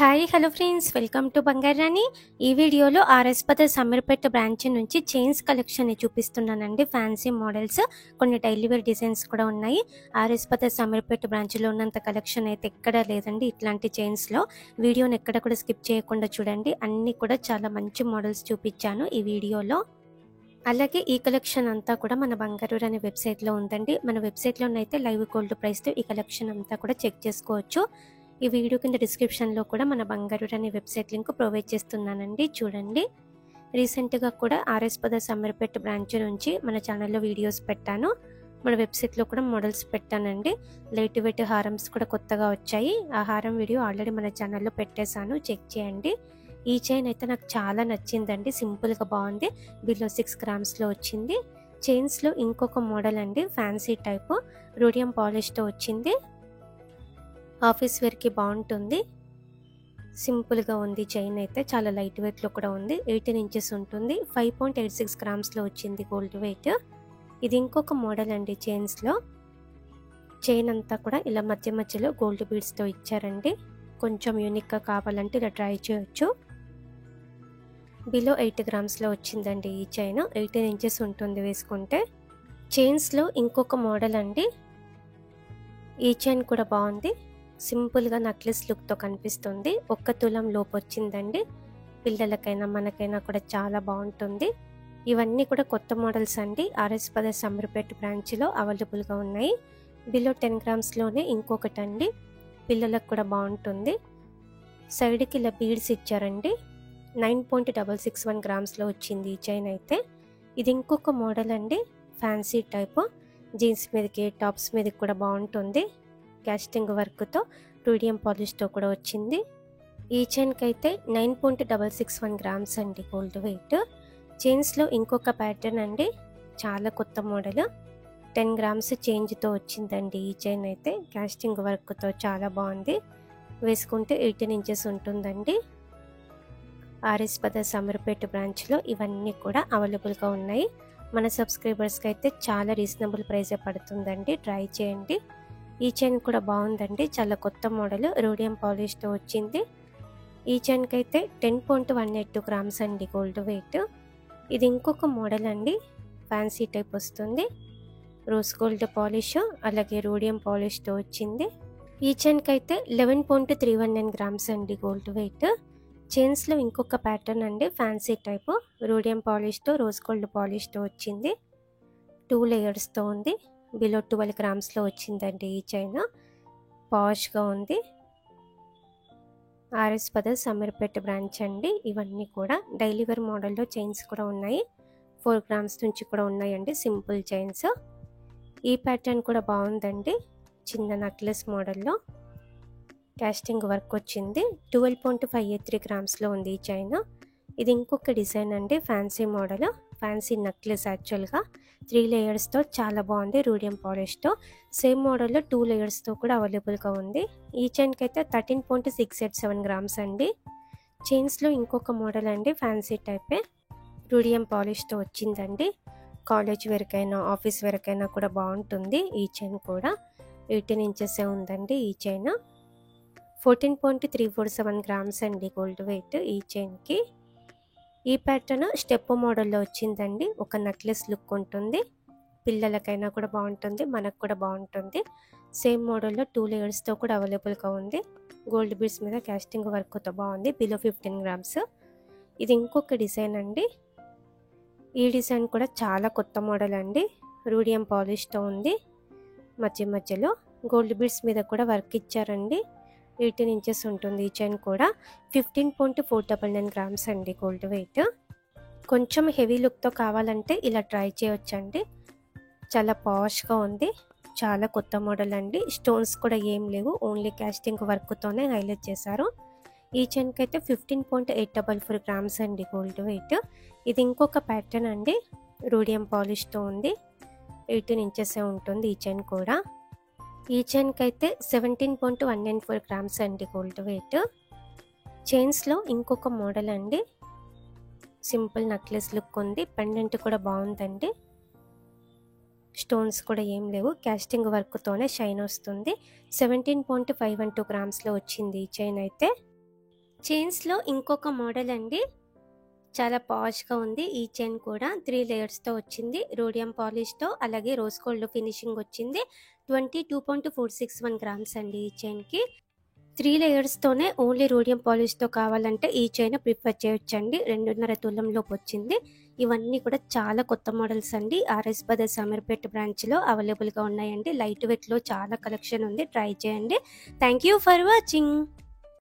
Hi hello friends, welcome to Bangarani. ఈ వీడియోలో RS brothers Ameerpet branch నుంచి చైన్స్ కలెక్షన్ చూపిస్తున్నానండి. ఫ్యాన్సీ మోడల్స్, కొన్ని డైలీ వేర్ డిజైన్స్ కూడా ఉన్నాయి. ఆర్ఎస్ బ్రదర్స్ అమీర్పేట బ్రాంచ్లో ఉన్నంత కలెక్షన్ అయితే ఎక్కడా లేదండి. ఇట్లాంటి చైన్స్లో వీడియోని ఎక్కడ కూడా స్కిప్ చేయకుండా చూడండి. అన్నీ కూడా చాలా మంచి మోడల్స్ చూపించాను ఈ వీడియోలో. అలాగే ఈ కలెక్షన్ అంతా కూడా మన బంగారు అనే వెబ్సైట్లో ఉందండి. మన వెబ్సైట్లోనైతే లైవ్ గోల్డ్ ప్రైస్తో ఈ కలెక్షన్ అంతా కూడా చెక్ చేసుకోవచ్చు. ఈ వీడియో కింద డిస్క్రిప్షన్లో కూడా మన బంగారు అనే వెబ్సైట్ లింక్ ప్రొవైడ్ చేస్తున్నానండి, చూడండి. రీసెంట్గా కూడా ఆర్ఎస్ బ్రదర్స్ అమీర్పేట బ్రాంచ్ నుంచి మన ఛానల్లో వీడియోస్ పెట్టాను. మన వెబ్సైట్లో కూడా మోడల్స్ పెట్టానండి. లైట్ వెయిట్ హారమ్స్ కూడా కొత్తగా వచ్చాయి. ఆ హారం వీడియో ఆల్రెడీ మన ఛానల్లో పెట్టేశాను, చెక్ చేయండి. ఈ చైన్ అయితే నాకు చాలా నచ్చిందండి. సింపుల్గా బాగుంది. బిలో 6 గ్రామ్స్లో వచ్చింది. చైన్స్లో ఇంకొక మోడల్ అండి, ఫ్యాన్సీ టైపు రోడియం పాలిష్తో వచ్చింది. ఆఫీస్ వేర్కి బాగుంటుంది. సింపుల్గా ఉంది చైన్ అయితే, చాలా లైట్ వెయిట్లో కూడా ఉంది. 18 ఇంచెస్ ఉంటుంది. 5.86 గ్రామ్స్లో వచ్చింది గోల్డ్ వెయిట్. ఇది ఇంకొక మోడల్ అండి చైన్స్లో. చైన్ అంతా కూడా ఇలా మధ్య మధ్యలో గోల్డ్ బీడ్స్తో ఇచ్చారండి. కొంచెం యూనిక్గా కావాలంటే ఇలా ట్రై చేయొచ్చు. బిలో 8 గ్రామ్స్లో వచ్చిందండి ఈ చైన్. 18 ఇంచెస్ ఉంటుంది వేసుకుంటే. చైన్స్లో ఇంకొక మోడల్ అండి. ఈ చైన్ కూడా బాగుంది. సింపుల్గా నక్లెస్ లుక్తో కనిపిస్తుంది. 1 తులం లోపు వచ్చిందండి. పిల్లలకైనా మనకైనా కూడా చాలా బాగుంటుంది. ఇవన్నీ కూడా కొత్త మోడల్స్ అండి. ఆర్ఎస్ బ్రదర్స్ అమీర్పేట బ్రాంచ్లో అవైలబుల్గా ఉన్నాయి. బిలో 10 గ్రామ్స్లోనే ఇంకొకటి అండి, పిల్లలకు కూడా బాగుంటుంది. సైడ్కి ఇలా బీడ్స్ ఇచ్చారండి. 9.661 గ్రామ్స్లో వచ్చింది ఈ చైన్ అయితే. ఇది ఇంకొక మోడల్ అండి, ఫ్యాన్సీ టైపు. జీన్స్ మీదకి, టాప్స్ మీదకి కూడా బాగుంటుంది. క్యాస్టింగ్ వర్క్తో, రోడియం పాలిష్తో కూడా వచ్చింది. ఈ చైన్కి అయితే 9.661 గ్రామ్స్ అండి గోల్డ్ వెయిట్. చైన్స్లో ఇంకొక ప్యాటర్న్ అండి, చాలా కొత్త మోడల్. 10 గ్రామ్స్ చేంజ్తో వచ్చిందండి ఈ చైన్ అయితే. క్యాస్టింగ్ వర్క్తో చాలా బాగుంది. వేసుకుంటే 18 ఇంచెస్ ఉంటుందండి. ఆర్ఎస్ బ్రదర్స్ అమీర్పేట బ్రాంచ్లో ఇవన్నీ కూడా అవైలబుల్గా ఉన్నాయి. మన సబ్స్క్రైబర్స్కి అయితే చాలా రీజనబుల్ ప్రైజే పడుతుందండి, ట్రై చేయండి. ఈ చైన్ కూడా బాగుందండి, చాలా కొత్త మోడల్, రోడియం పాలిష్తో వచ్చింది. ఈ చైన్కి అయితే 10.182 గ్రామ్స్ అండి గోల్డ్ వెయిట్. ఇది ఇంకొక మోడల్ అండి, ఫ్యాన్సీ టైప్ వస్తుంది. రోజ్ గోల్డ్ పాలిష్ అలాగే రోడియం పాలిష్తో వచ్చింది. ఈ చైన్కి అయితే 11.319 గ్రామ్స్ అండి గోల్డ్ వెయిట్. చైన్స్లో ఇంకొక ప్యాటర్న్ అండి, ఫ్యాన్సీ టైపు, రోడియం పాలిష్తో, రోజ్ గోల్డ్ పాలిష్తో వచ్చింది. 2 లేయర్స్తో ఉంది. బిలో 12 గ్రామ్స్లో వచ్చిందండి ఈ చైన్. పాష్గా ఉంది. ఆర్ఎస్ బ్రదర్స్ అమీర్పేట బ్రాంచ్ అండి. ఇవన్నీ కూడా డైలీ వేర్ మోడల్లో చైన్స్ కూడా ఉన్నాయి. 4 గ్రామ్స్ నుంచి కూడా ఉన్నాయండి సింపుల్ చైన్స్. ఈ ప్యాటర్న్ కూడా బాగుందండి, చిన్న నక్లెస్ మోడల్లో క్యాస్టింగ్ వర్క్ వచ్చింది. 12.583 గ్రామ్స్లో ఉంది ఈ చైన్. ఇది ఇంకొక డిజైన్ అండి, ఫ్యాన్సీ మోడల్, ఫ్యాన్సీ నక్లెస్. యాక్చువల్గా 3 లేయర్స్తో చాలా బాగుంది, రోడియం పాలిష్తో. సేమ్ మోడల్లో 2 లేయర్స్తో కూడా అవైలబుల్గా ఉంది. ఈ చైన్కి అయితే 13.687 గ్రామ్స్ అండి. చైన్స్లో ఇంకొక మోడల్ అండి, ఫ్యాన్సీ టైపే, రోడియం పాలిష్తో వచ్చిందండి. కాలేజ్ వేర్కైనా, ఆఫీస్ వేర్కైనా కూడా బాగుంటుంది. ఈ చైన్ కూడా 18 ఇంచెసే ఉందండి ఈ చైన్. 14.347 గ్రామ్స్ అండి గోల్డ్ వెయిట్ ఈ చైన్కి. ఈ ప్యాటర్న్ స్టెప్ మోడల్లో వచ్చిందండి. ఒక నెక్లెస్ లుక్ ఉంటుంది. పిల్లలకైనా కూడా బాగుంటుంది, మనకు కూడా బాగుంటుంది. సేమ్ మోడల్లో 2 లేయర్స్తో కూడా అవైలబుల్గా ఉంది. గోల్డ్ బీడ్స్ మీద క్యాస్టింగ్ వర్క్తో బాగుంది. Below 15 grams. ఇది ఇంకొక డిజైన్ అండి. ఈ డిజైన్ కూడా చాలా కొత్త మోడల్ అండి, రోడియం పాలిష్తో ఉంది. మధ్య మధ్యలో గోల్డ్ బీడ్స్ మీద కూడా వర్క్ ఇచ్చారండి. 18 ఇంచెస్ ఉంటుంది ఈ చైన్ కూడా. 15.499 గ్రామ్స్ అండి గోల్డ్ వెయిట్. కొంచెం హెవీ లుక్తో కావాలంటే ఇలా ట్రై చేయొచ్చండి. చాలా పాష్గా ఉంది, చాలా కొత్త మోడల్ అండి. స్టోన్స్ కూడా ఏం లేవు, ఓన్లీ క్యాస్టింగ్ వర్క్తోనే హైలైట్ చేశారు. ఈ చైన్కి అయితే 15.844 గ్రామ్స్ అండి గోల్డ్ వెయిట్. ఇది ఇంకొక ప్యాటర్న్ అండి, రోడియం పాలిష్తో ఉంది. 18 ఇంచెసే ఉంటుంది ఈ చైన్ కూడా. ఈ చైన్కి అయితే 17.194 గ్రామ్స్ అండి గోల్డ్ వెయిట్. చైన్స్లో ఇంకొక మోడల్ అండి, సింపుల్ నక్లెస్ లుక్ ఉంది. పెండెంట్ కూడా బాగుందండి. స్టోన్స్ కూడా ఏం లేవు, క్యాస్టింగ్ వర్క్తోనే షైన్ వస్తుంది. 17.512 గ్రామ్స్లో వచ్చింది ఈ చైన్ అయితే. చైన్స్‌లో ఇంకొక మోడల్ అండి. చాలా పాష్‌గా ఉంది. ఈ చైన్ కూడా 3 లేయర్స్‌తో వచ్చింది. రోడియం పాలిష్‌తో అలాగే రోజ్ గోల్డ్ ఫినిషింగ్ వచ్చింది. 22.461 గ్రామ్స్ అండి ఈ చైన్‌కి. 3 లేయర్స్‌తోనే ఓన్లీ రోడియం పాలిష్‌తో కావాలంటే ఈ చైన్ ప్రిఫర్ చేయొచ్చండి. 2.5 తులం లోపు వచ్చింది. ఇవన్నీ కూడా చాలా కొత్త మోడల్స్ అండి. ఆర్ఎస్ బ్రదర్స్ అమీర్పేట్ బ్రాంచ్‌లో అవైలబుల్‌గా ఉన్నాయండి. లైట్ వెయిట్‌లో చాలా కలెక్షన్ ఉంది. ట్రై చేయండి. Thank you for watching.